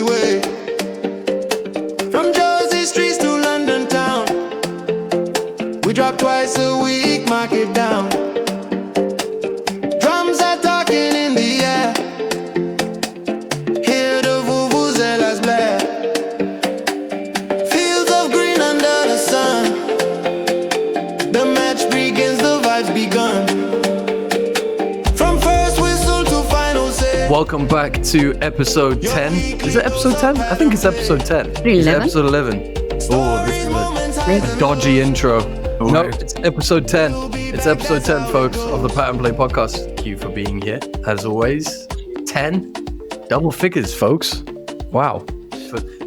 way. From Jersey streets to London town, we drop twice a week, mark it down. Drums are talking in the air, hear the vuvuzelas blare. Fields of green under the sun, the match begins, the vibes begun. From first whistle to final say. Welcome back to episode 10. Is it episode 10? I think it's episode 10. It's episode 11. Oh, this is a dodgy intro. No, it's episode 10. It's episode 10, folks, of the Pat and Play podcast. Thank you for being here, as always. 10 double figures, folks. Wow.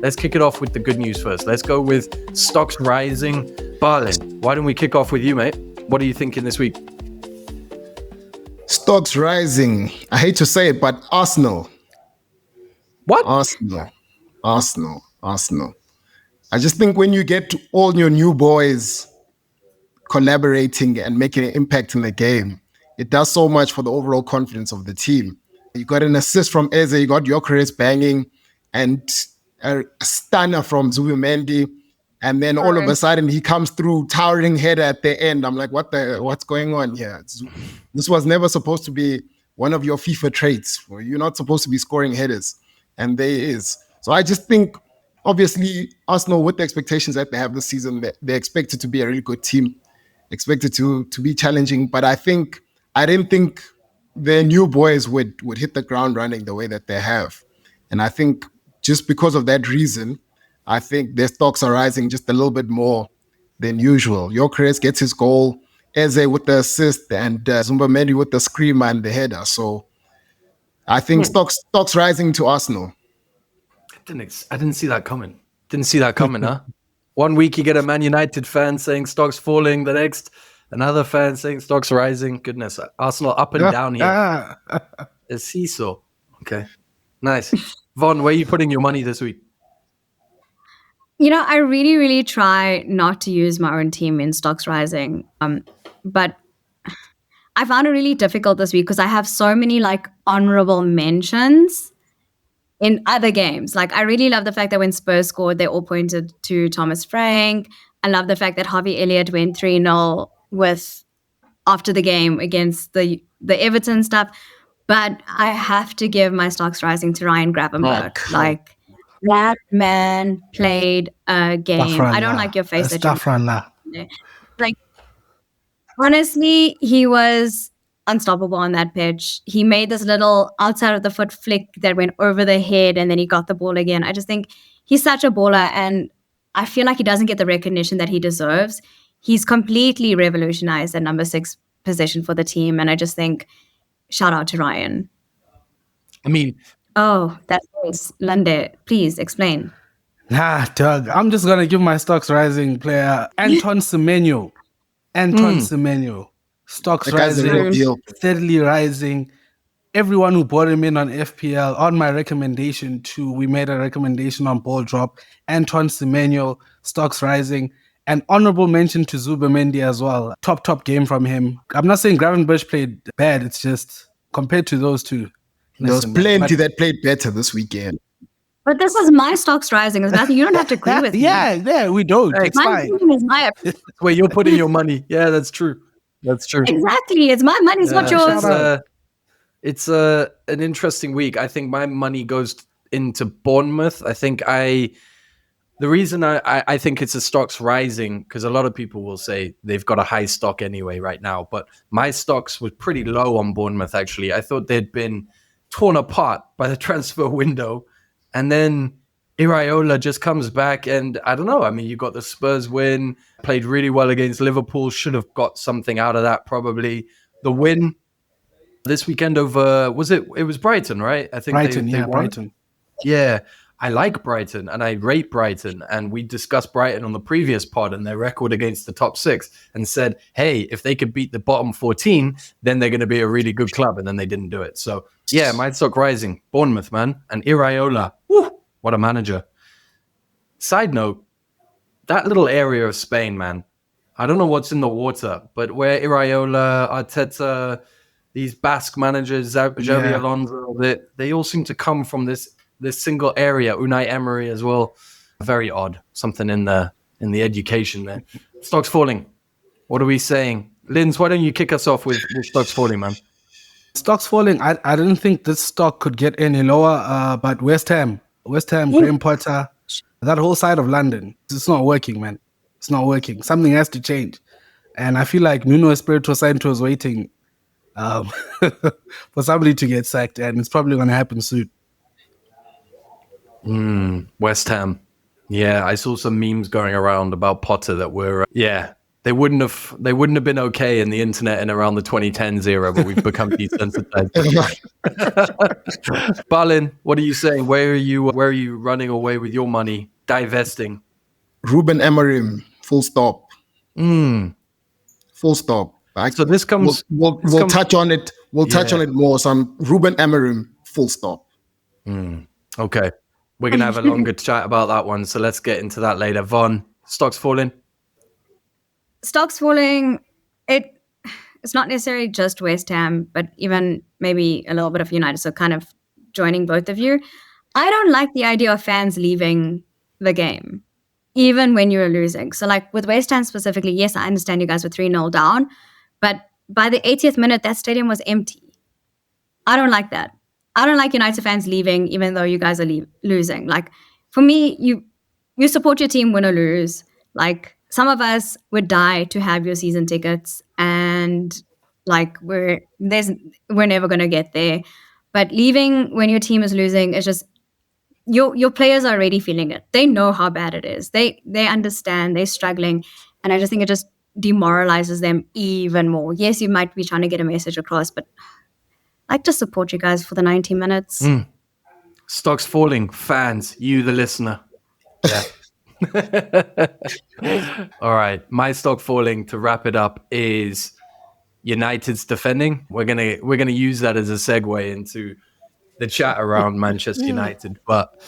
Let's kick it off with the good news first. Let's go with stocks rising. Balin, why don't we kick off with you, mate? What are you thinking this week? Stocks rising. I hate to say it, but Arsenal. What? Arsenal. I just think when you get all your new boys collaborating and making an impact in the game, it does so much for the overall confidence of the team. You got an assist from Eze, you got Gyökeres banging, and a stunner from Zubimendi, and then all of a sudden he comes through, towering header at the end. I'm like, what's going on here? This was never supposed to be one of your FIFA traits. You're not supposed to be scoring headers, and there is. So I just think, obviously, Arsenal, with the expectations that they have this season, they're expected to be a really good team, expected to be challenging. But I didn't think their new boys would hit the ground running the way that they have. And I think just because of that reason, I think their stocks are rising just a little bit more than usual. Gyökeres gets his goal, Eze with the assist, and Zubimendi with the screamer and the header. So I think stocks rising to Arsenal. I didn't see that coming. Huh? One week you get a Man United fan saying stocks falling, the next another fan saying stocks rising. Goodness, Arsenal up and down here. A seesaw. Okay, nice. Vaughn, where are you putting your money this week? You know, I really, really try not to use my own team in stocks rising. But I found it really difficult this week because I have so many honorable mentions in other games. I really love the fact that when Spurs scored, they all pointed to Thomas Frank. I love the fact that Harvey Elliott went 3-0 after the game against the Everton stuff. But I have to give my stocks rising to Ryan Gravenberch. That man played a game. I don't like your face. Honestly, he was unstoppable on that pitch. He made this little outside of the foot flick that went over the head, and then he got the ball again. I just think he's such a baller, and I feel like he doesn't get the recognition that he deserves. He's completely revolutionized the number 6 position for the team, and I just think shout out to Ryan. That was Linde. Please explain. Doug, I'm just gonna give my stocks rising player Anton Semenyo. Semenyo. Stocks rising, steadily rising. Everyone who bought him in on FPL, on my recommendation too, we made a recommendation on Ball Drop. Anton Semenyo, stocks rising. An honorable mention to Zubimendi as well. Top game from him. I'm not saying Gravenberch played bad. It's just compared to those two. There was plenty that played better this weekend. But this is my stocks rising. There's nothing. You don't have to agree with me. Yeah, we don't. It's my fine. team is my opinion. Where you're putting your money. Yeah, that's true. Exactly. It's my money. It's not yours. It's an interesting week. I think my money goes into Bournemouth. I think the reason I think it's a stocks rising, because a lot of people will say they've got a high stock anyway right now, but my stocks was pretty low on Bournemouth, actually. I thought they'd been torn apart by the transfer window, and then Iraola just comes back, and I don't know. You got the Spurs win, played really well against Liverpool, should have got something out of that probably. The win this weekend over, it was Brighton, right? I think Brighton, they won. Brighton. Yeah, I like Brighton and I rate Brighton, and we discussed Brighton on the previous pod and their record against the top 6 and said, hey, if they could beat the bottom 14, then they're going to be a really good club, and then they didn't do it. So yeah, my stock rising. Bournemouth, man. And Iraola, what a manager. Side note, that little area of Spain, man, I don't know what's in the water, but where Iraola, Arteta, these Basque managers, Xavi Alonso, they all seem to come from this this single area. Unai Emery as well. Very odd. Something in the education there. Stocks falling. What are we saying? Linz, why don't you kick us off with stocks falling, man? Stocks falling. I didn't think this stock could get any lower, but West Ham, Graham Potter, that whole side of London, it's not working, man. It's not working. Something has to change. And I feel like Nuno Espirito Santo is waiting for somebody to get sacked, and it's probably going to happen soon. West Ham. Yeah, I saw some memes going around about Potter that were, they wouldn't have been okay in the internet in around the 2010s era, but we've become desensitized. Balin, what are you saying? Where are you running away with your money? Divesting. Ruben Amorim, full stop. Full stop. So this comes. We'll touch on it. We'll touch on it more. Some Ruben Amorim, full stop. Okay, we're gonna have a longer chat about that one. So let's get into that later. Von, stocks falling. Stocks falling. It's not necessarily just West Ham, but even maybe a little bit of United. So kind of joining both of you. I don't like the idea of fans leaving the game, even when you're losing. So like with West Ham specifically, yes, I understand you guys were 3-0 down, but by the 80th minute, that stadium was empty. I don't like that. I don't like United fans leaving, even though you guys are losing. Like for me, you support your team, win or lose. Like some of us would die to have your season tickets, and like we're never gonna get there. But leaving when your team is losing is just your players are already feeling it. They know how bad it is. They understand. They're struggling, and I just think it just demoralizes them even more. Yes, you might be trying to get a message across, but I like to support you guys for the 90 minutes. Stocks falling, fans, you the listener. Yeah. All right, my stock falling, to wrap it up, is United's defending. We're gonna use that as a segue into the chat around Manchester United. But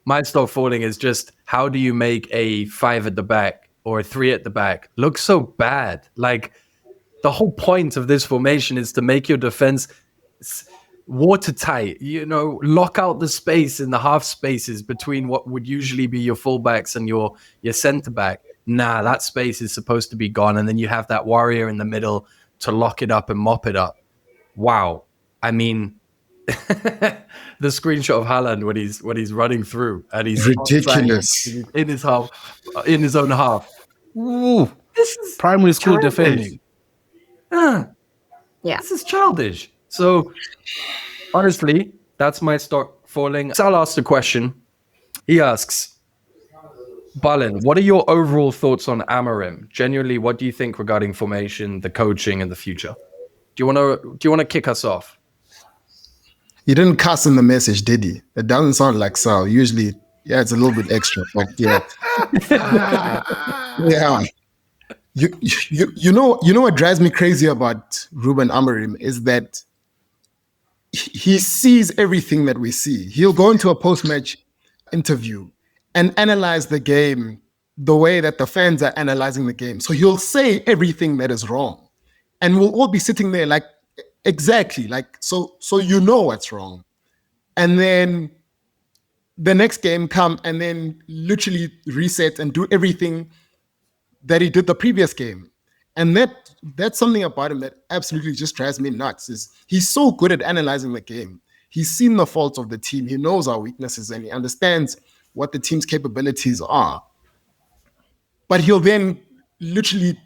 my stock falling is just, how do you make a 5 at the back or a 3 at the back look so bad? Like, the whole point of this formation is to make your defense watertight, lock out the space in the half spaces between what would usually be your fullbacks and your centre back. Nah, that space is supposed to be gone, and then you have that warrior in the middle to lock it up and mop it up. Wow. I mean, the screenshot of Haaland when he's running through and he's ridiculous in his own half. Ooh, this is primary school childish. Defending. This is childish. So, honestly, that's my stock falling. Sal asked a question. He asks, Balin, what are your overall thoughts on Amorim? Genuinely, what do you think regarding formation, the coaching, and the future? Do you want to kick us off? He didn't cuss in the message, did he? It doesn't sound like Sal. Usually, it's a little bit extra, but yeah. Yeah. You know what drives me crazy about Ruben Amorim is that he sees everything that we see. He'll go into a post-match interview and analyze the game the way that the fans are analyzing the game. So he'll say everything that is wrong, and we'll all be sitting there like, exactly, like, so what's wrong. And then the next game come and then literally reset and do everything that he did the previous game. And that's something about him that absolutely just drives me nuts. Is he's so good at analyzing the game. He's seen the faults of the team. He knows our weaknesses, and he understands what the team's capabilities are. But he'll then literally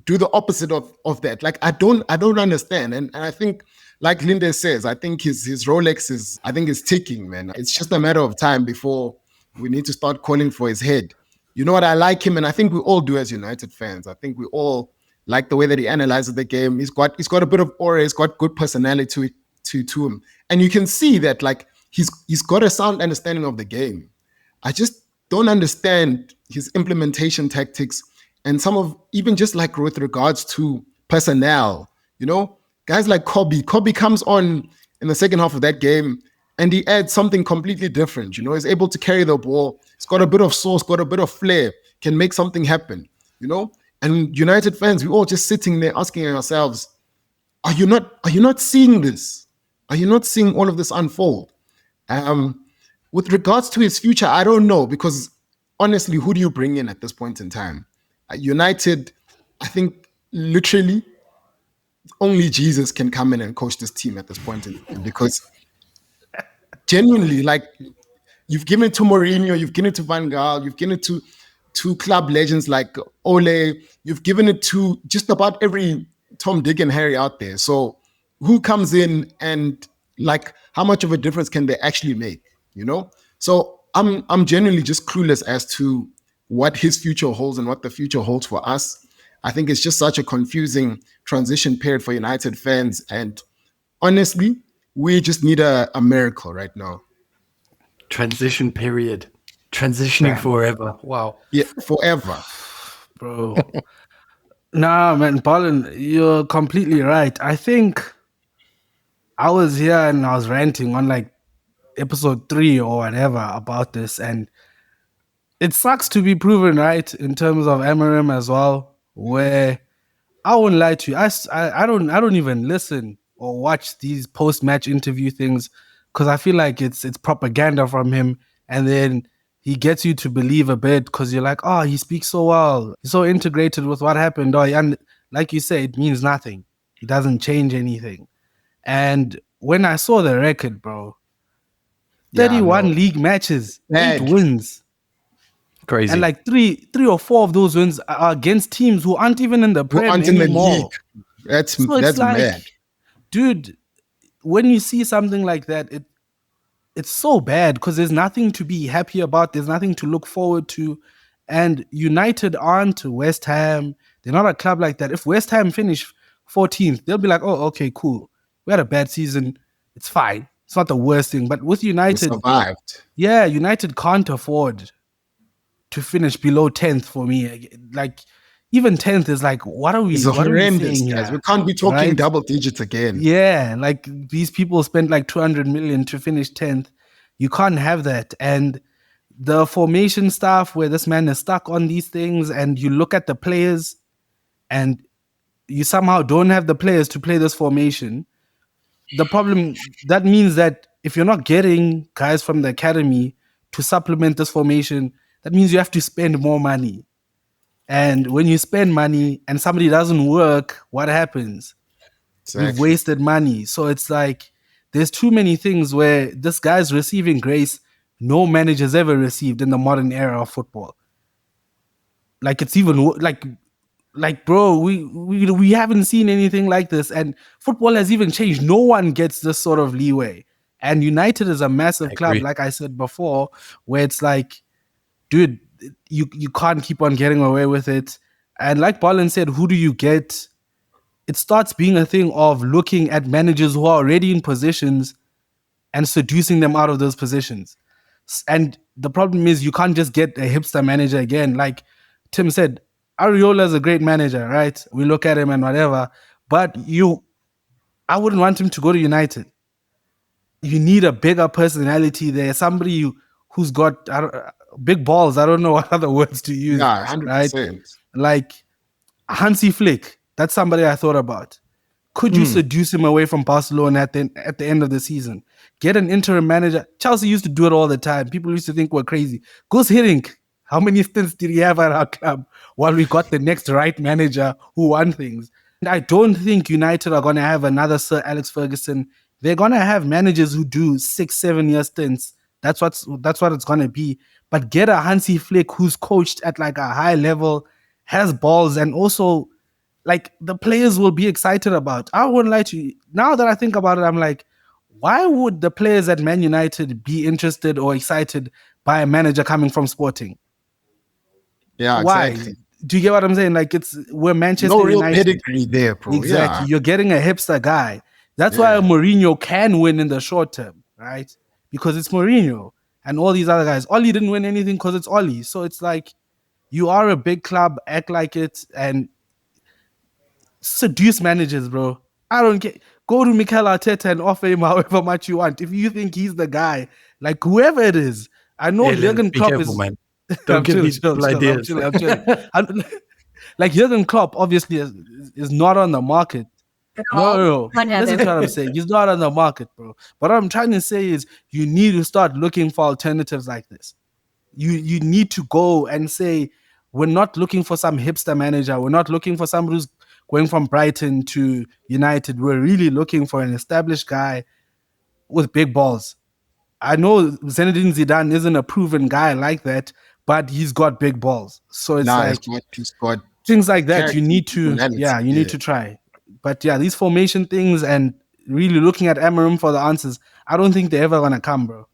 do the opposite of that. Like, I don't understand. And I think, like Linde says, I think his Rolex is ticking, man. It's just a matter of time before we need to start calling for his head. You know what? I like him, and I think we all do as United fans. I think we all like the way that he analyzes the game. He's got a bit of aura. He's got good personality to him, and you can see that, like, he's got a sound understanding of the game. I just don't understand his implementation tactics, and some of, even just like with regards to personnel. Guys like Kobe comes on in the second half of that game, and he adds something completely different. He's able to carry the ball. He's got a bit of sauce, got a bit of flair, can make something happen. And United fans, we're all just sitting there asking ourselves, are you not seeing this? Are you not seeing all of this unfold? with regards to his future, I don't know, because honestly, who do you bring in at this point in time? United, I think literally only Jesus can come in and coach this team at this point in time, because genuinely, like, you've given it to Mourinho, you've given it to Van Gaal, you've given it to club legends like Ole, you've given it to just about every Tom, Dick, and Harry out there. So who comes in and, like, how much of a difference can they actually make? You know? So I'm genuinely just clueless as to what his future holds and what the future holds for us. I think it's just such a confusing transition period for United fans. And honestly, we just need a miracle right now. Transition period. Transitioning forever. Wow. Yeah, forever. Bro. Nah, man, Balin, you're completely right. I think I was here and I was ranting on like episode 3 or whatever about this, and it sucks to be proven right in terms of Amorim as well, where I won't lie to you. I don't even listen or watch these post-match interview things because I feel like it's propaganda from him, and then he gets you to believe a bit because you're like, oh, he speaks so well, he's so integrated with what happened. And like you say, it means nothing. He doesn't change anything. And when I saw the record, bro, 31 league matches, 8 wins. Crazy. And like three or four of those wins are against teams who aren't even in the Prem anymore. That's like, mad. Dude, when you see something like that, it's so bad because there's nothing to be happy about. There's nothing to look forward to. And United aren't West Ham. They're not a club like that. If West Ham finish 14th, they'll be like, oh, okay, cool. We had a bad season. It's fine. It's not the worst thing. But with United, we survived. Yeah, United can't afford to finish below 10th for me. Like, even 10th is like, what are we? It's horrendous, guys. We can't be talking double digits again. Yeah, like these people spent like 200 million to finish 10th. You can't have that. And the formation stuff where this man is stuck on these things, and you look at the players and you somehow don't have the players to play this formation. The problem, that means that if you're not getting guys from the academy to supplement this formation, that means you have to spend more money. And when you spend money and somebody doesn't work, what happens? Exactly. You've wasted money. So it's like there's too many things where this guy's receiving grace no manager's ever received in the modern era of football. Like, it's even like bro, we haven't seen anything like this, and football has even changed. No one gets this sort of leeway. And United is a massive club, like I said before, where it's like, dude, you can't keep on getting away with it. And like Balin said, who do you get? It starts being a thing of looking at managers who are already in positions and seducing them out of those positions. And the problem is you can't just get a hipster manager again. Like Tim said, Areola is a great manager, right? We look at him and whatever, but I wouldn't want him to go to United. You need a bigger personality there, somebody who's got big balls. I don't know what other words to use. Yeah, 100%. Right? Like Hansi Flick, that's somebody I thought about. Could you seduce him away from Barcelona at the end of the season? Get an interim manager. Chelsea used to do it all the time. People used to think we're crazy. Gus Hiddink, how many stints did he have at our club while we got the next right manager who won things? And I don't think United are going to have another Sir Alex Ferguson. They're going to have managers who do 6-7 year stints. That's what it's going to be. But get a Hansi Flick who's coached at like a high level, has balls, and also like the players will be excited about. I wouldn't lie to you. Now that I think about it, I'm like, why would the players at Man United be interested or excited by a manager coming from Sporting? Yeah, why? exactly. Do you get what I'm saying? Like, we're Manchester no real United. Pedigree there, bro. Exactly. Yeah. You're getting a hipster guy. That's why Mourinho can win in the short term, right? Because it's Mourinho and all these other guys. Oli didn't win anything because it's Oli. So it's like, you are a big club, act like it, and seduce managers, bro. I don't get. Go to Mikel Arteta and offer him however much you want. If you think he's the guy, like whoever it is. I know Jurgen Klopp careful, is... Man. Don't give these ideas. I'm like, Jurgen Klopp obviously is not on the market. No. Can't have Listen him. to what I'm saying. He's not on the market, bro. But what I'm trying to say is you need to start looking for alternatives like this. You need to go and say, we're not looking for some hipster manager. We're not looking for somebody who's going from Brighton to United. We're really looking for an established guy with big balls. I know Zinedine Zidane isn't a proven guy like that, but he's got big balls. So it's he's got things like that. You character, need to, personality, you need to try. But yeah, these formation things and really looking at Amorim for the answers, I don't think they're ever gonna come, bro.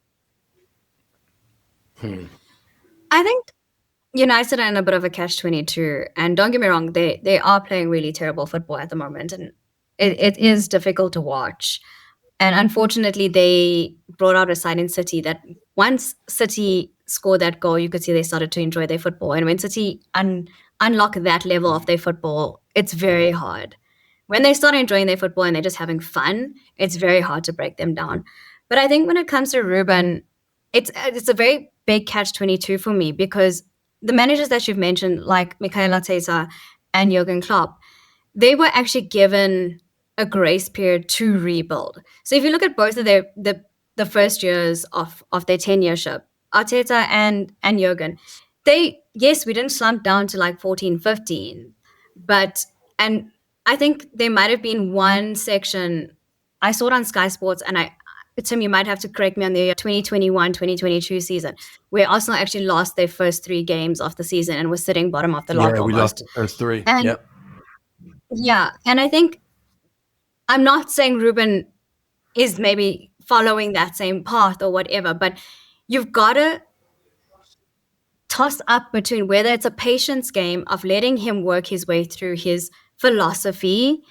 I think United are in a bit of a catch-22, and don't get me wrong, they are playing really terrible football at the moment, and it is difficult to watch. And unfortunately, they brought out a side in City that once City scored that goal, you could see they started to enjoy their football. And when City unlock that level of their football, it's very hard. When they start enjoying their football and they're just having fun, it's very hard to break them down. But I think when it comes to Ruben, it's a very big catch-22 for me, because the managers that you've mentioned, like Mikel Arteta and Jurgen Klopp, they were actually given a grace period to rebuild. So if you look at both of the first years of their tenureship, Arteta and Jurgen, we didn't slump down to like 14, 15, and I think there might have been one section, I saw it on Sky Sports, and Tim, you might have to correct me on the 2021-2022 season, where Arsenal actually lost their first 3 games of the season and was sitting bottom of the lot. Yeah, we lost the first 3. And, yeah, and I think, I'm not saying Ruben is maybe following that same path or whatever, but you've got to toss up between whether it's a patience game of letting him work his way through his philosophy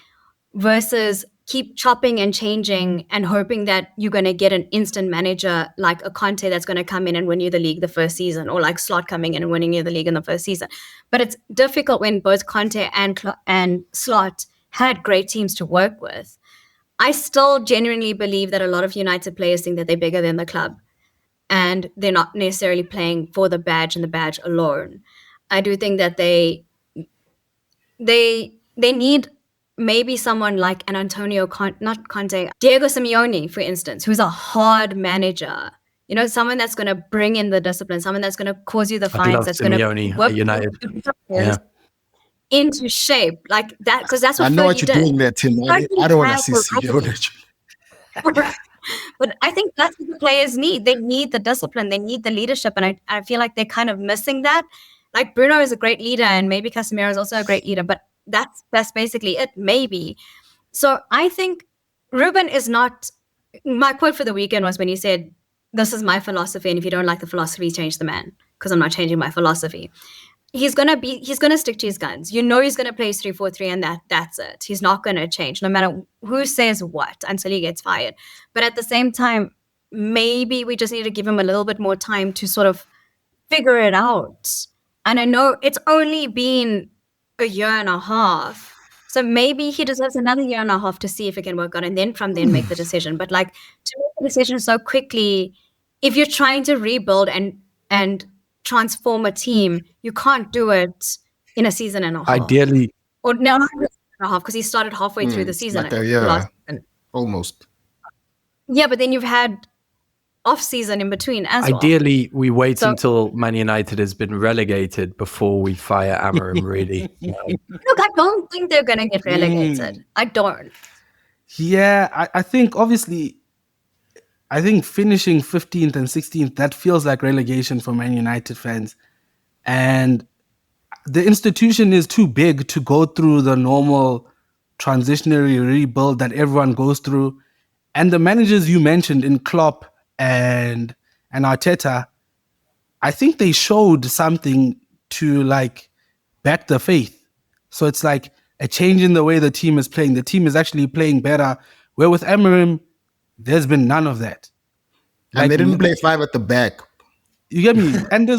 versus keep chopping and changing and hoping that you're going to get an instant manager like a Conte that's going to come in and win you the league the first season, or like Slot coming in and winning you the league in the first season. But it's difficult when both Conte and Slot had great teams to work with. I still genuinely believe that a lot of United players think that they're bigger than the club, and they're not necessarily playing for the badge and the badge alone. I do think that they need maybe someone like an not Conte, Diego Simeone, for instance, who's a hard manager. You know, someone that's going to bring in the discipline, someone that's going to cause you the fines, that's going to work United into shape like that, because that's what I know Fergie what you're did. doing there, Tim. I don't want to see Simeone. But I think that's what the players need. They need the discipline. They need the leadership. And I feel like they're kind of missing that. Like Bruno is a great leader, and maybe Casemiro is also a great leader, but that's basically it, maybe. So I think Ruben is not... My quote for the weekend was when he said, "This is my philosophy, and if you don't like the philosophy, change the man, because I'm not changing my philosophy." He's gonna stick to his guns. You know, he's gonna play 3-4-3, and that's it. He's not gonna change, no matter who says what, until he gets fired. But at the same time, maybe we just need to give him a little bit more time to sort of figure it out. And I know it's only been a year and a half, so maybe he deserves another year and a half to see if it can work out, and then from then make the decision. But like, to make the decision so quickly, if you're trying to rebuild and transform a team, you can't do it in a season and a half. Ideally, or no, not a season and a half, because he started halfway through the season. Almost. Yeah, but then you've had off season in between as well. Ideally, we wait until Man United has been relegated before we fire Amorim, really. Look, I don't think they're going to get relegated. I don't. Yeah, I think obviously, I think finishing 15th and 16th, that feels like relegation for Man United fans. And the institution is too big to go through the normal transitionary rebuild that everyone goes through. And the managers you mentioned in Klopp and Arteta, I think they showed something to like back the faith. So it's like a change in the way the team is playing. The team is actually playing better. Where with Amorim, there's been none of that. And they didn't play 5 at the back. You get me? And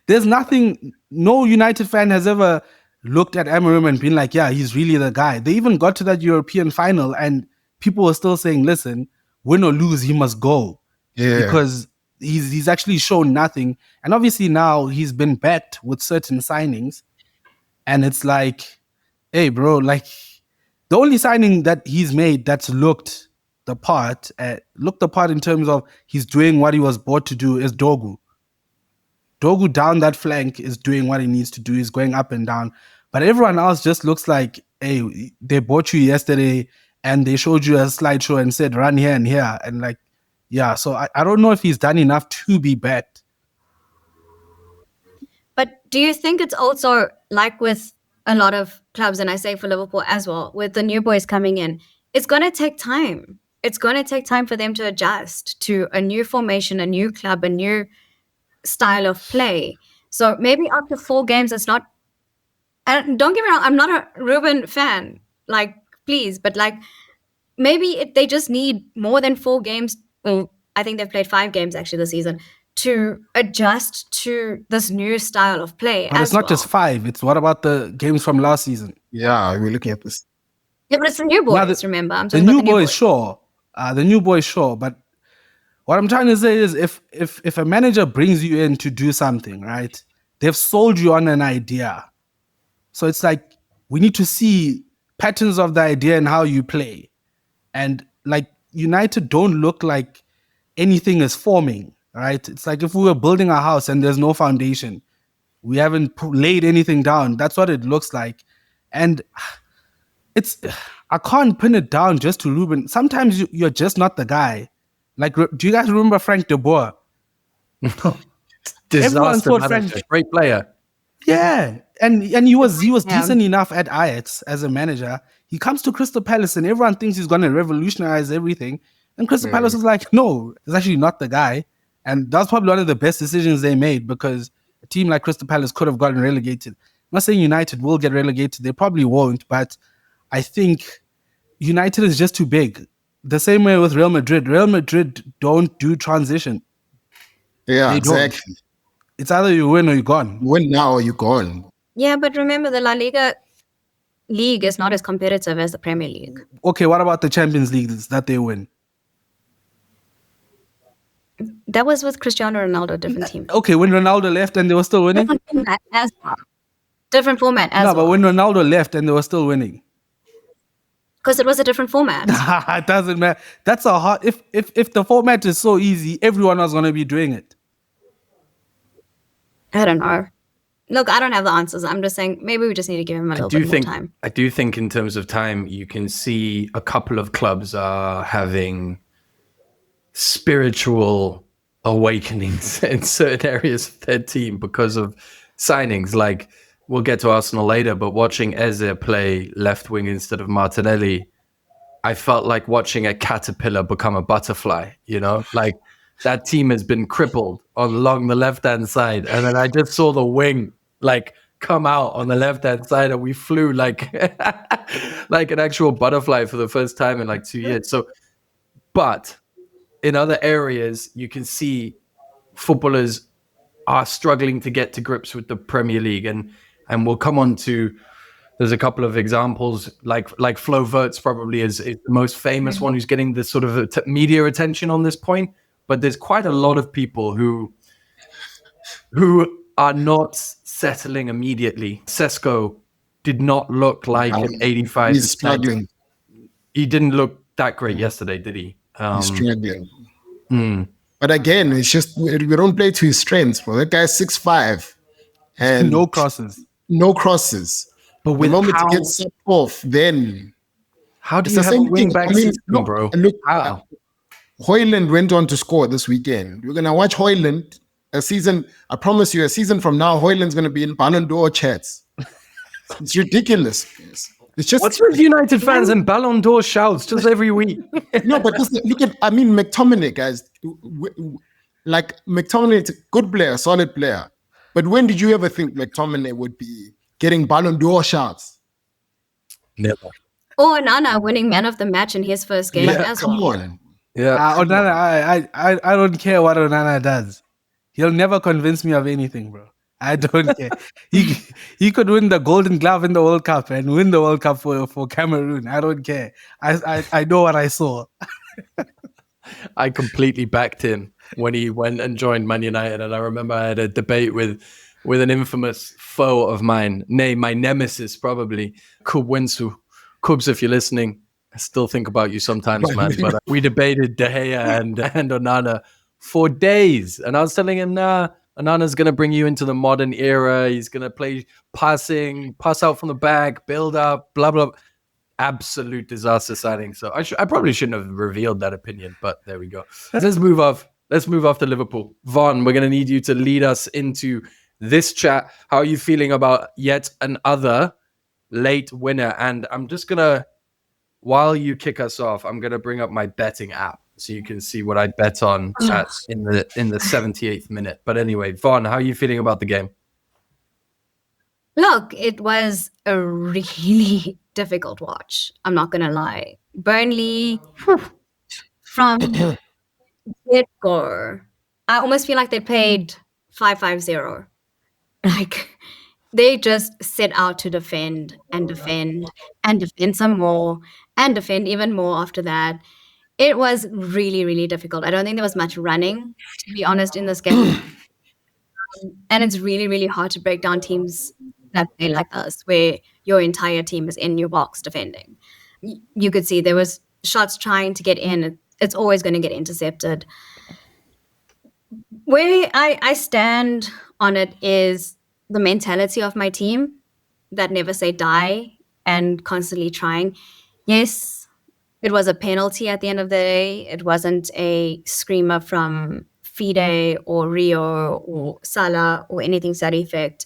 there's nothing, no United fan has ever looked at Amorim and been like, yeah, he's really the guy. They even got to that European final and people were still saying, listen, win or lose, he must go. Yeah. Because he's actually shown nothing. And obviously now he's been backed with certain signings. And it's like, hey, bro, like, The only signing that he's made that's looked the part in terms of he's doing what he was bought to do is Dogu. Dogu down that flank is doing what he needs to do. He's going up and down. But everyone else just looks like, hey, they bought you yesterday and they showed you a slideshow and said, run here and here. And like, yeah, so I don't know if he's done enough to be bad. But do you think it's also like with a lot of clubs, and I say for Liverpool as well, with the new boys coming in, it's going to take time. It's going to take time for them to adjust to a new formation, a new club, a new style of play. So maybe after 4 games, it's not. And don't get me wrong, I'm not a Ruben fan, like, please, but like maybe they just need more than 4 games. Well, I think they've played 5 games actually this season to adjust to this new style of play. But it's not just 5. It's what about the games from last season? Yeah, we're looking at this. Yeah, but it's the new boys, remember? I'm talking about the new boys, sure. The new boys, sure. But what I'm trying to say is if a manager brings you in to do something, right, they've sold you on an idea. So it's like we need to see patterns of the idea and how you play. And like United don't look like anything is forming, right? It's like if we were building a house and there's no foundation, we haven't laid anything down. That's what it looks like. And I can't pin it down just to Ruben. Sometimes you're just not the guy. Like, do you guys remember Frank de Boer? Disaster manager, great player. Yeah, and he was decent enough at Ajax as a manager. He comes to Crystal Palace and everyone thinks he's going to revolutionize everything. And Crystal Palace is like, no, it's actually not the guy. And that's probably one of the best decisions they made because a team like Crystal Palace could have gotten relegated. I'm not saying United will get relegated. They probably won't. But I think United is just too big. The same way with Real Madrid. Real Madrid don't do transition. Yeah, exactly. It's either you win or you're gone. Win now or you're gone. Yeah, but remember the La Liga league is not as competitive as the Premier League. Okay, what about the Champions League that they win? That was with Cristiano Ronaldo, different team. Okay, when Ronaldo left and they were still winning? Different format as well. No, but when Ronaldo left and they were still winning. Because it was a different format. It doesn't matter. That's a hard. If the format is so easy, everyone was going to be doing it. I don't know. Look, I don't have the answers. I'm just saying maybe we just need to give him a little bit more time. I do think in terms of time, you can see a couple of clubs are having spiritual awakenings in certain areas of their team because of signings. Like, we'll get to Arsenal later, but watching Eze play left wing instead of Martinelli, I felt like watching a caterpillar become a butterfly, you know? Like, that team has been crippled along the left-hand side. And then I just saw the wing, like, come out on the left-hand side, and we flew like, like an actual butterfly for the first time in like 2 years. So, but in other areas, you can see footballers are struggling to get to grips with the Premier League. And we'll come on to, there's a couple of examples, like Flo Wirtz probably is the most famous one who's getting this sort of media attention on this point. But there's quite a lot of people who are not settling immediately. Sesko did not look like an 85. He's struggling. He didn't look that great yesterday, did he? He's struggling. But again, it's just we don't play to his strengths, bro. That guy's 6'5", and no crosses. No crosses. But with the moment he gets set off, then how do you have a wing back system, bro? And look, Højlund went on to score this weekend. We're gonna watch Højlund a season. I promise you, a season from now, Højlund's gonna be in Ballon d'Or chats. It's ridiculous. It's just what's with United fans and Ballon d'Or shouts just every week? No, but look at McTominay, guys. Like McTominay is a good player, solid player. But when did you ever think McTominay would be getting Ballon d'Or shouts? Never. Or Nana winning man of the match in his first game as well. Come on. Yeah. Onana, I don't care what Onana does. He'll never convince me of anything, bro. I don't care. He could win the Golden Glove in the World Cup and win the World Cup for Cameroon. I don't care. I know what I saw. I completely backed him when he went and joined Man United, and I remember I had a debate with an infamous foe of mine, nay, my nemesis probably, Kubwensu Kubs, if you're listening, I still think about you sometimes, man. But we debated De Gea and Onana for days. And I was telling him, nah, Onana's going to bring you into the modern era. He's going to play passing, pass out from the back, build up, blah, blah. Absolute disaster signing. So I probably shouldn't have revealed that opinion, but there we go. Let's move off. Let's move off to Liverpool. Vaughn, we're going to need you to lead us into this chat. How are you feeling about yet another late winner? And I'm just going to, while you kick us off, I'm going to bring up my betting app so you can see what I bet on in the 78th minute. But anyway, Vaughn, how are you feeling about the game? Look, it was a really difficult watch. I'm not going to lie. Burnley, from get-go, I almost feel like they played 5-5-0. Like, they just set out to defend and defend and defend some more and defend even more after that. It was really, really difficult. I don't think there was much running, to be honest, in this game. And it's really, really hard to break down teams that play like us, where your entire team is in your box defending. You could see there was shots trying to get in. It's always going to get intercepted. Where I stand on it is the mentality of my team that never say die and constantly trying. Yes, it was a penalty at the end of the day. It wasn't a screamer from Fide or Rio or Salah or anything to that effect.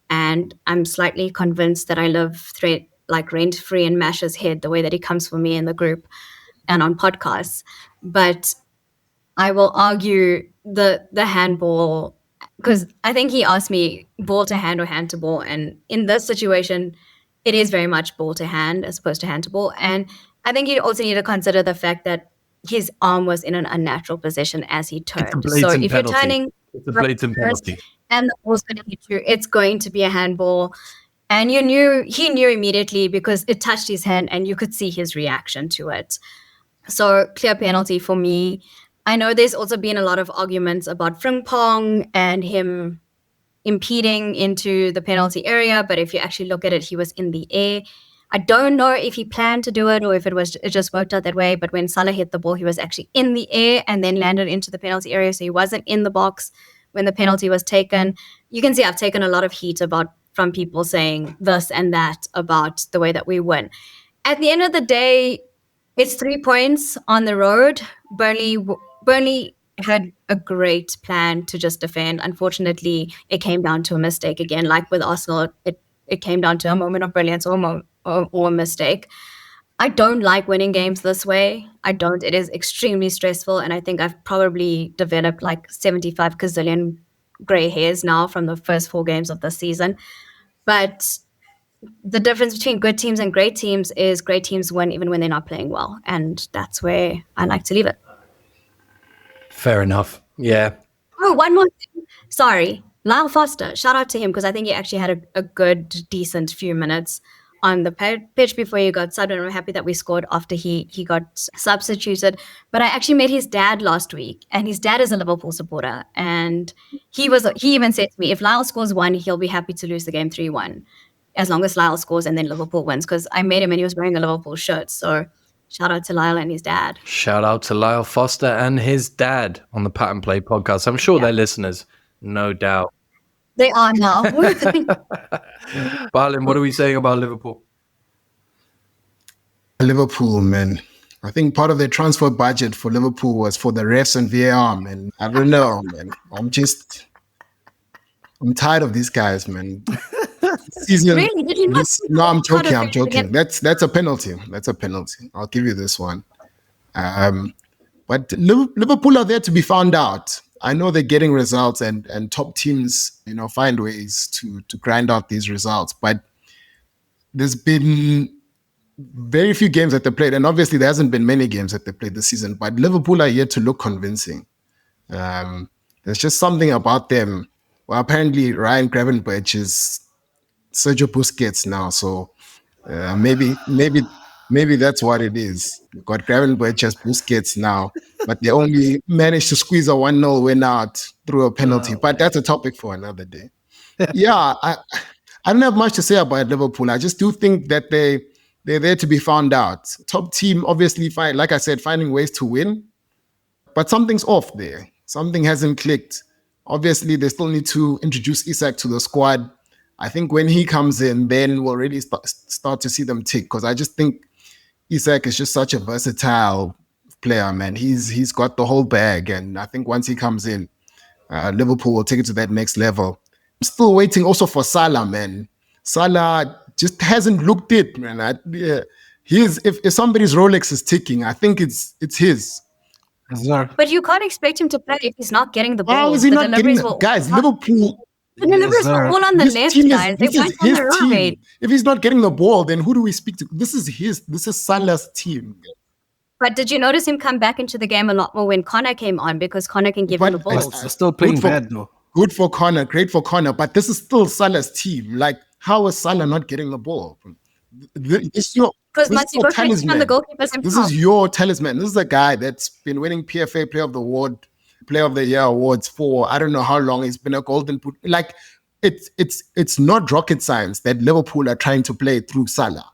And I'm slightly convinced that I live like rent-free in Mash's head, the way that he comes for me in the group and on podcasts. But I will argue the handball, because I think he asked me ball to hand or hand to ball. And in this situation, it is very much ball to hand as opposed to hand to ball. And I think you also need to consider the fact that his arm was in an unnatural position as he turned. So if you're turning, it's a blatant penalty, and the ball's going to hit you, it's going to be a handball. And he knew immediately because it touched his hand and you could see his reaction to it. So clear penalty for me. I know there's also been a lot of arguments about Frimpong and him impeding into the penalty area, but if you actually look at it, he was in the air. I don't know if he planned to do it or if it just worked out that way, but when Salah hit the ball, he was actually in the air and then landed into the penalty area, so he wasn't in the box when the penalty was taken. You can see I've taken a lot of heat from people saying this and that about the way that we win. At the end of the day, it's 3 points on the road. Burnley had a great plan to just defend. Unfortunately, it came down to a mistake again. Like with Arsenal, it came down to a moment of brilliance or a mistake. I don't like winning games this way. I don't. It is extremely stressful, and I think I've probably developed like 75 gazillion gray hairs now from the first 4 games of the season. But the difference between good teams and great teams is great teams win even when they're not playing well, and that's where I like to leave it. Fair enough. Yeah. Oh, one more thing. Sorry. Lyle Foster. Shout out to him because I think he actually had a good, decent few minutes on the pitch before he got subbed, and I'm happy that we scored after he got substituted. But I actually met his dad last week, and his dad is a Liverpool supporter, and he even said to me, if Lyle scores 1, he'll be happy to lose the game 3-1, as long as Lyle scores and then Liverpool wins, because I met him and he was wearing a Liverpool shirt. So shout out to Lyle and his dad. Shout out to Lyle Foster and his dad on the Pat and Play podcast. I'm sure they're listeners, no doubt. They are now. Balin, what are we saying about Liverpool? Liverpool, man. I think part of the transfer budget for Liverpool was for the refs and VAR, man. I don't know, man. I'm tired of these guys, man. Really? Did you not? No, I'm joking. That's a penalty. That's a penalty. I'll give you this one. But Liverpool are there to be found out. I know they're getting results and top teams, find ways to grind out these results. But there's been very few games that they played, and obviously there hasn't been many games that they played this season. But Liverpool are yet to look convincing. There's just something about them. Well, apparently Ryan Gravenberch is Sergio Busquets now, so maybe that's what it is. We've got Gravenberch as Busquets now, but they only managed to squeeze a 1-0 win out through a penalty. But that's a topic for another day. Yeah, I don't have much to say about Liverpool. I just do think that they they're there to be found out. Top team, obviously, like I said, finding ways to win. But something's off there. Something hasn't clicked. Obviously, they still need to introduce Isak to the squad. I think when he comes in, then we'll really start to see them tick. Because I just think Isak is just such a versatile player, man. He's got the whole bag. And I think once he comes in, Liverpool will take it to that next level. I'm still waiting also for Salah, man. Salah just hasn't looked it, man. If somebody's Rolex is ticking, I think it's his. But you can't expect him to play if he's not getting the ball. How is he not getting the guys? Liverpool. The deliveries were all on the left, guys. They weren't on the right. If he's not getting the ball, then who do we speak to? This is Salah's team. But did you notice him come back into the game a lot more when Connor came on, because Connor can give him the ball? Still playing bad though. Good for Connor, great for Connor, but this is still Salah's team. Like, how is Salah not getting the ball? Because once you go on the goalkeepers himself. This is your talisman. This is a guy that's been winning PFA Player of the Year awards for I don't know how long. He's been a golden boot. Like, it's not rocket science that Liverpool are trying to play through Salah.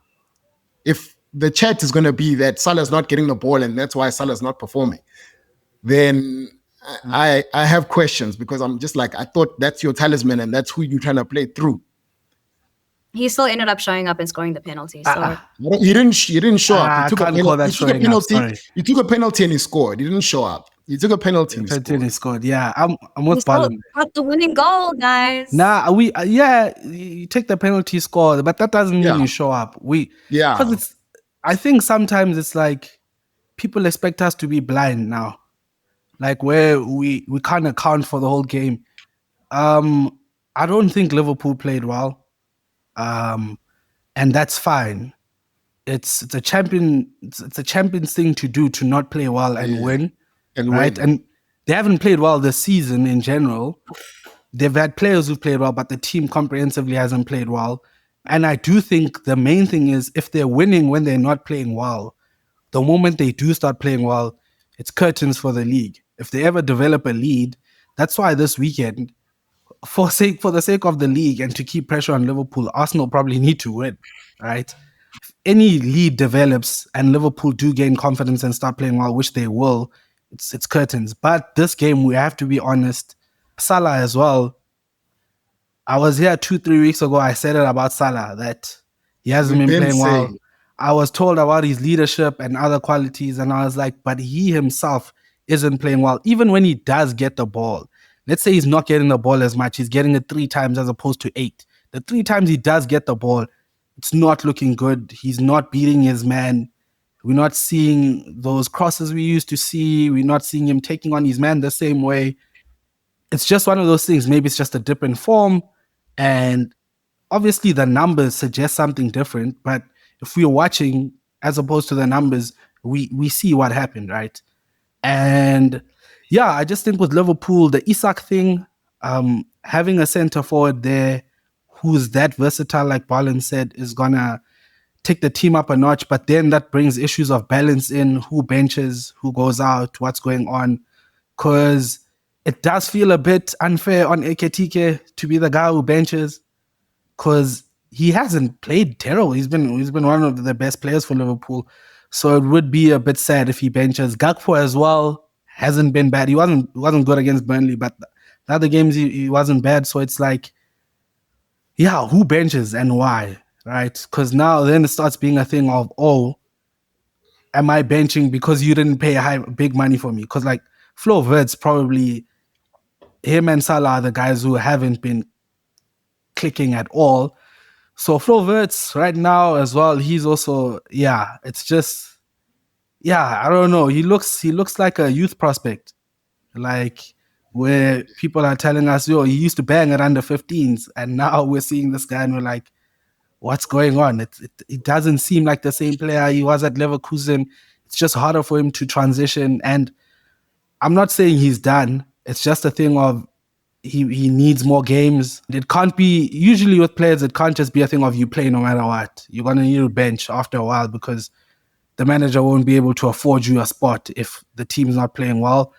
If the chat is going to be that Salah's not getting the ball and that's why Salah's not performing, then I have questions, because I'm just like, I thought that's your talisman and that's who you're trying to play through. He still ended up showing up and scoring the penalty. So he didn't show up. He took a penalty and he scored. He didn't show up. He took a penalty and he scored. Yeah, I'm with Balin. Got the winning goal, guys. You take the penalty, score, but that doesn't mean you show up. Because I think sometimes it's like people expect us to be blind now, like where we can't account for the whole game. I don't think Liverpool played well. And that's fine. It's a champion's thing to do, to not play well and win. Right? And they haven't played well this season in general. They've had players who've played well, but the team comprehensively hasn't played well. And I do think the main thing is, if they're winning when they're not playing well, the moment they do start playing well, it's curtains for the league. If they ever develop a lead, that's why this weekend, for the sake of the league and to keep pressure on Liverpool, Arsenal probably need to win, right? If any lead develops and Liverpool do gain confidence and start playing well, which they will, it's curtains. But this game, we have to be honest. Salah as well. I was here 2-3 weeks ago. I said it about Salah, that he hasn't been playing well. I was told about his leadership and other qualities, and I was like, but he himself isn't playing well. Even when he does get the ball, let's say he's not getting the ball as much. He's getting it 3 times as opposed to 8. The 3 times he does get the ball, it's not looking good. He's not beating his man. We're not seeing those crosses we used to see. We're not seeing him taking on his man the same way. It's just one of those things. Maybe it's just a dip in form. And obviously the numbers suggest something different. But if we're watching, as opposed to the numbers, we see what happened, right? And yeah, I just think with Liverpool, the Isak thing, having a centre forward there who's that versatile, like Balin said, is going to take the team up a notch. But then that brings issues of balance in, who benches, who goes out, what's going on. Because it does feel a bit unfair on Ekitike to be the guy who benches, because he hasn't played terrible. He's been one of the best players for Liverpool. So it would be a bit sad if he benches. Gakpo as well hasn't been bad. He wasn't good against Burnley, but the other games he wasn't bad. So it's like, yeah, who benches and why, right? Because now then it starts being a thing of, oh, am I benching because you didn't pay big money for me? Because like Flo Wirtz, probably him and Salah are the guys who haven't been clicking at all. So Flo Wirtz right now as well, he's also, it's just, I don't know. He looks like a youth prospect, like where people are telling us, he used to bang at under 15s, and now we're seeing this guy and we're like, what's going on? It doesn't seem like the same player he was at Leverkusen. It's just harder for him to transition. And I'm not saying he's done. It's just a thing of he needs more games. It can't be, usually with players, it can't just be a thing of you play no matter what. You're going to need a bench after a while, because the manager won't be able to afford you a spot if the team's not playing well.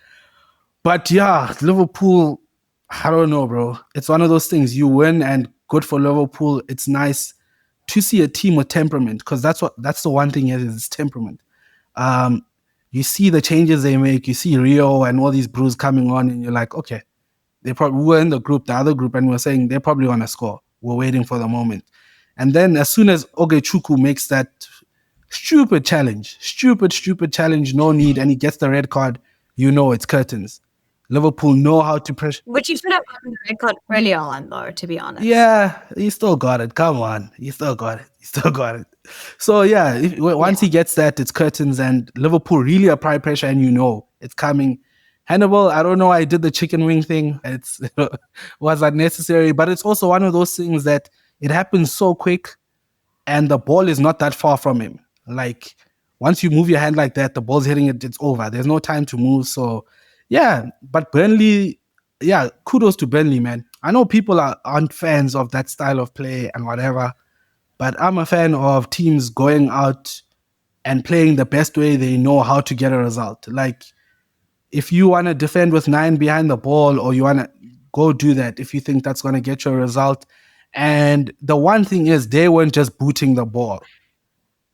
But yeah, Liverpool, I don't know, bro. It's one of those things. You win and good for Liverpool. It's nice. to see a team with temperament, because that's the one thing is temperament. You see the changes they make. You see Rio and all these brews coming on, and you're like, okay, we were in the other group, and we're saying they're probably gonna score. We're waiting for the moment, and then as soon as Ogechukwu makes that stupid challenge, no need, and he gets the red card, it's curtains. Liverpool know how to pressure. Which you should have gotten the red card earlier on, though, to be honest. Yeah, he still got it. Come on. He still got it. So, yeah, once he gets that, it's curtains, and Liverpool really apply pressure, and it's coming. Hannibal, I don't know why I did the chicken wing thing. It was unnecessary, but it's also one of those things that it happens so quick, and the ball is not that far from him. Like, once you move your hand like that, the ball's hitting it, it's over. There's no time to move. So, yeah, but Burnley, kudos to Burnley, man. I know people aren't fans of that style of play and whatever, but I'm a fan of teams going out and playing the best way they know how to get a result. Like, if you want to defend with 9 behind the ball, or you want to go do that if you think that's going to get you a result. And the one thing is, they weren't just booting the ball.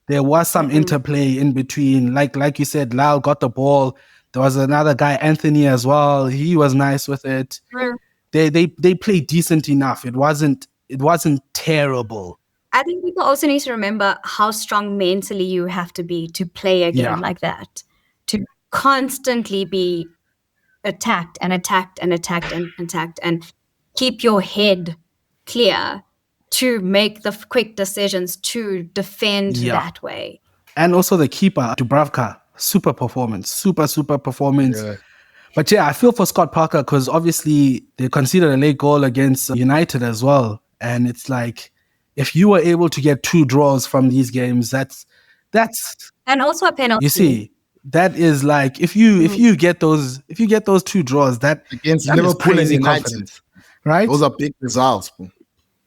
There was some interplay in between. Like you said, Lyle got the ball. There was another guy, Anthony, as well. He was nice with it. They played decent enough. It wasn't terrible. I think people also need to remember how strong mentally you have to be to play a game like that. To constantly be attacked and keep your head clear to make the quick decisions to defend that way. And also the keeper, Dubravka, super performance. Yeah. But I feel for Scott Parker, because obviously they conceded a late goal against United as well. And it's like, if you were able to get 2 draws from these games, that's and also a penalty. You see, that is like, if you get those 2 draws, that against that Liverpool crazy and United, confidence, right? Those are big results.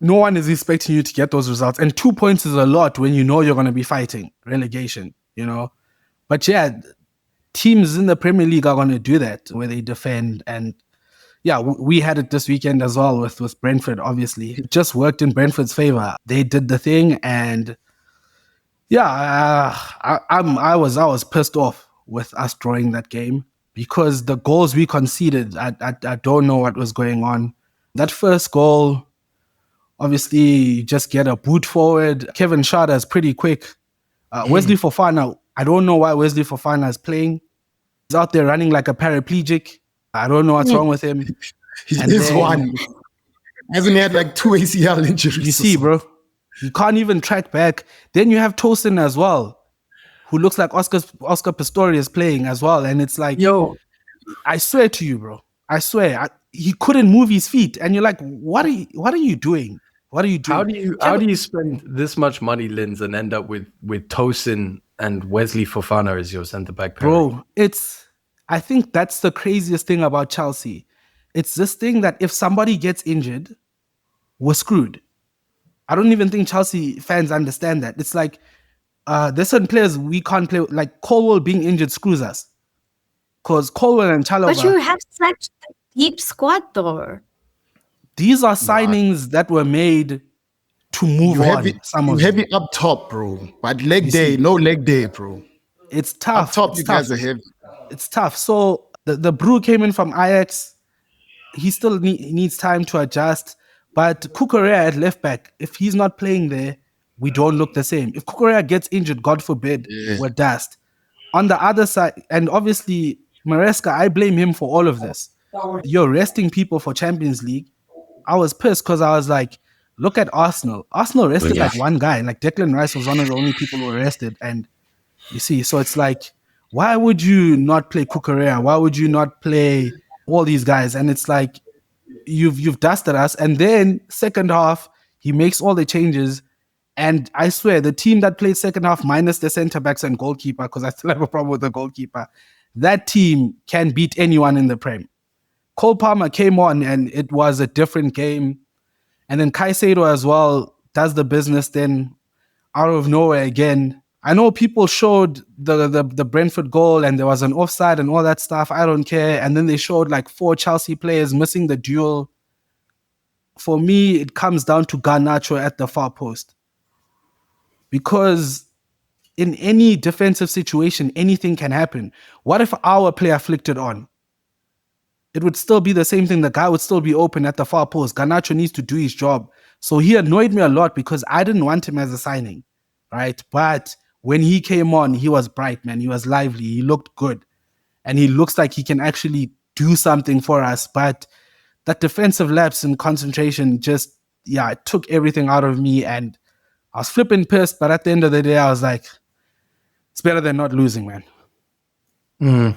No one is expecting you to get those results, and 2 points is a lot when you know you're going to be fighting relegation. But teams in the Premier League are going to do that, where they defend. And we had it this weekend as well with Brentford. Obviously, it just worked in Brentford's favor. They did the thing, and I was pissed off with us drawing that game, because the goals we conceded, I don't know what was going on. That first goal, obviously, you just get a boot forward. Kevin Schade is pretty quick. Wesley Fofana, I don't know why Wesley Fofana is playing. He's out there running like a paraplegic. I don't know what's wrong with him. He's one. Hasn't he had like 2 ACL injuries? You see, bro. He can't even track back. Then you have Tosin as well, who looks like Oscar Pistorius playing as well. And it's like, I swear to you, bro. I swear. He couldn't move his feet. And you're like, what are you doing? What are you doing? How do you spend this much money, Linz, and end up with Tosin and Wesley Fofana as your centre-back pairing? Bro, I think that's the craziest thing about Chelsea. It's this thing that if somebody gets injured, we're screwed. I don't even think Chelsea fans understand that. It's like, there's certain players we can't play. Like Colwell being injured screws us. Because Colwell and Chalobah... But you have such a deep squad, though. These are signings that were made to move on. Heavy up top, bro. But no leg day, bro. It's tough. Up top, you guys are heavy. It's tough. So the Brew came in from Ajax. He still needs time to adjust. But Kukurea at left back, if he's not playing there, we don't look the same. If Kukurea gets injured, God forbid, we're dust. On the other side, and obviously Maresca, I blame him for all of this. You're resting people for Champions League. I was pissed because I was like, look at Arsenal. Arsenal rested like one guy. Like Declan Rice was one of the only people who were rested. And you see, so it's like, why would you not play Kukurea? Why would you not play all these guys? And it's like, you've dusted us. And then second half, he makes all the changes. And I swear, the team that played second half minus the centre backs and goalkeeper, because I still have a problem with the goalkeeper, that team can beat anyone in the Prem. Cole Palmer came on and it was a different game. And then Caicedo as well does the business then out of nowhere again. I know people showed the Brentford goal and there was an offside and all that stuff. I don't care. And then they showed like 4 Chelsea players missing the duel. For me, it comes down to Garnacho at the far post. because in any defensive situation, anything can happen. What if our player flicked it on? It would still be the same thing. The guy would still be open at the far post. Garnacho needs to do his job. So he annoyed me a lot because I didn't want him as a signing, right? But when he came on, he was bright, man. He was lively. He looked good. And he looks like he can actually do something for us. But that defensive lapse and concentration just, it took everything out of me. And I was flipping pissed. But at the end of the day, I was like, it's better than not losing, man.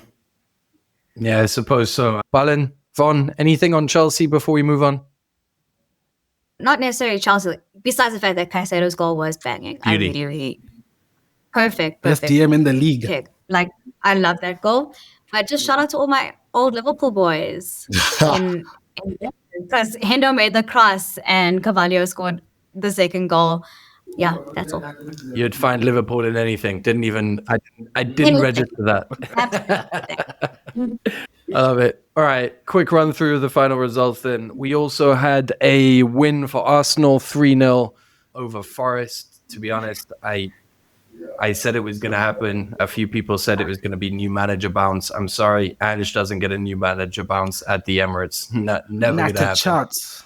Yeah, I suppose so. Balin, Von, anything on Chelsea before we move on? Not necessarily Chelsea. Besides the fact that Caicedo's goal was banging. Beauty. I really, really... Perfect. Best DM in the league. Pick. Like, I love that goal. But just shout out to all my old Liverpool boys. Because Hendo made the cross and Carvalho scored the second goal. Yeah, that's all. You'd find Liverpool in anything. I didn't register that. I love it. All right, quick run through the final results then. We also had a win for Arsenal, 3-0 over Forest. To be honest, I said it was going to happen. A few people said it was going to be new manager bounce. I'm sorry, Ange doesn't get a new manager bounce at the Emirates. Never going to happen. Chance.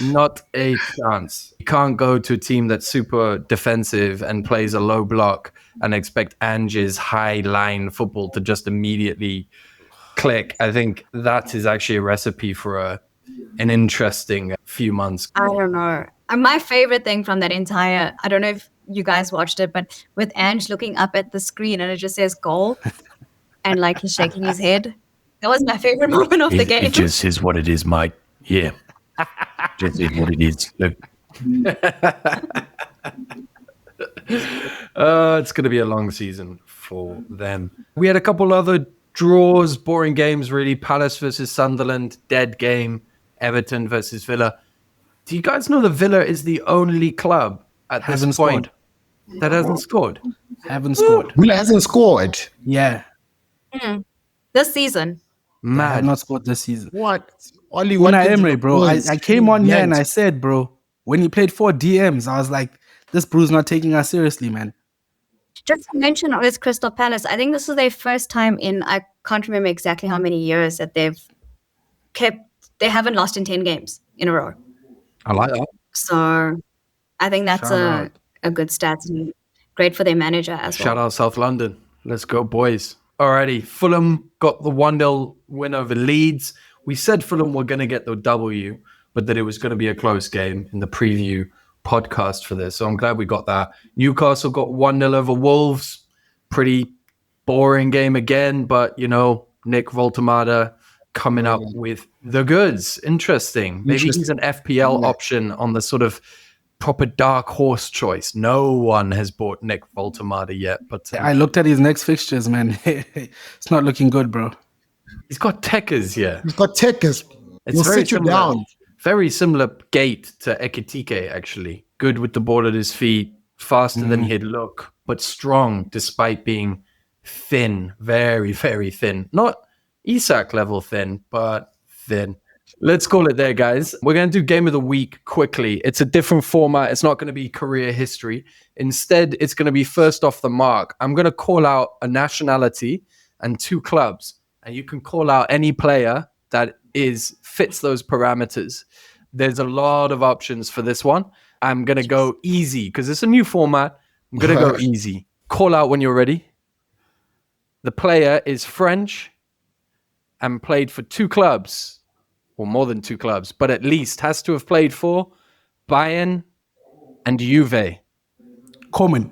Not a chance. You can't go to a team that's super defensive and plays a low block and expect Ange's high line football to just immediately click. I think that is actually a recipe for an interesting few months. I don't know. My favorite thing from that entire, I don't know if you guys watched it, but with Ange looking up at the screen and it just says goal and like he's shaking his head. That was my favorite moment of the game. It just is what it is, mate. Yeah. Just is what it is. Look. It's going to be a long season for them. We had a couple other draws, boring games, really. Palace versus Sunderland, dead game. Everton versus Villa. Do you guys know that Villa is the only club at this point that hasn't scored? Haven't scored. Villa hasn't scored. Yeah. This season. I have not scored this season. What? Unai Emery, bro. I came on here and I said, bro, when he played 4 DMs, I was like, this brew's not taking us seriously, man. Just to mention with Crystal Palace, I think this is their first time in, I can't remember exactly how many years that they haven't lost in 10 games in a row. I like that. So I think that's a good stat and great for their manager as well. Shout out South London. Let's go, boys. Alrighty, Fulham got the 1-0 win over Leeds. We said Fulham were going to get the W, but that it was going to be a close game in the preview podcast for this. So I'm glad we got that. Newcastle got 1-0 over Wolves. Pretty boring game again, but, Nick Voltemada coming up with the goods. Interesting. Maybe he's an FPL option on the sort of proper dark horse choice. No one has bought Nick Voltemada yet. But I looked at his next fixtures, man. It's not looking good, bro. He's got techers, yeah. He's got techers. He'll sit you down. Very similar gait to Ekitike, actually. Good with the ball at his feet, faster than he'd look, but strong despite being thin, very, very thin. Not Isak level thin, but thin. Let's call it there, guys. We're going to do Game of the Week quickly. It's a different format. It's not going to be career history. Instead, it's going to be first off the mark. I'm going to call out a nationality and 2 clubs. And you can call out any player that fits those parameters. There's a lot of options for this one. I'm going to go easy because it's a new format. I'm going to go easy. Call out when you're ready. The player is French and played for 2 clubs, or more than 2 clubs, but at least has to have played for Bayern and Juve. Common.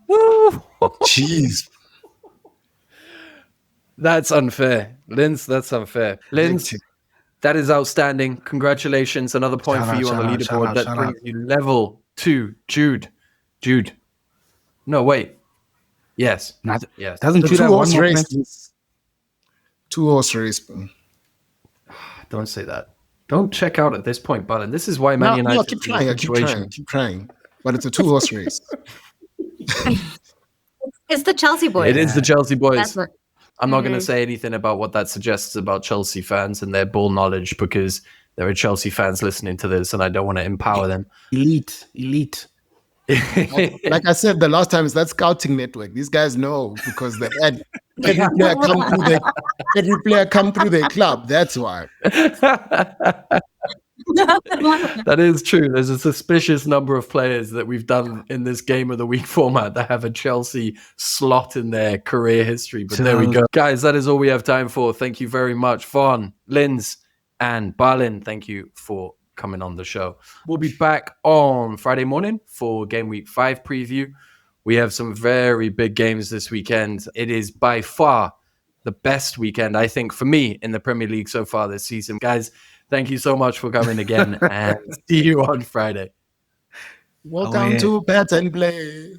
Woo! Jeez. That's unfair. Linz, that's unfair. Linz, that is outstanding. Congratulations. Another point for you on the leaderboard. That brings you level 2. Jude. No, wait. Yes. Yes. Doesn't Jude have one more point? 2 horse race. Don't say that. Don't check out at this point, Balin. This is why Man United... No, keep trying. But it's a 2 horse race. It's the Chelsea boys. It is the Chelsea boys. I'm not going to say anything about what that suggests about Chelsea fans and their ball knowledge because there are Chelsea fans listening to this and I don't want to empower them. Elite. Like I said the last time, it's that scouting network. These guys know because they've had every player come through their club. That's why. That is true. There's a suspicious number of players that we've done in this game of the week format that have a Chelsea slot in their career history. But there we go. Guys, that is all we have time for. Thank you very much, Vaughn, Linz, and Balin. Thank you for coming on the show. We'll be back on Friday morning for Game Week 5 preview. We have some very big games this weekend. It is by far the best weekend, I think, for me in the Premier League so far this season. Guys, thank you so much for coming again, and see you on Friday. Welcome to Bet and Play.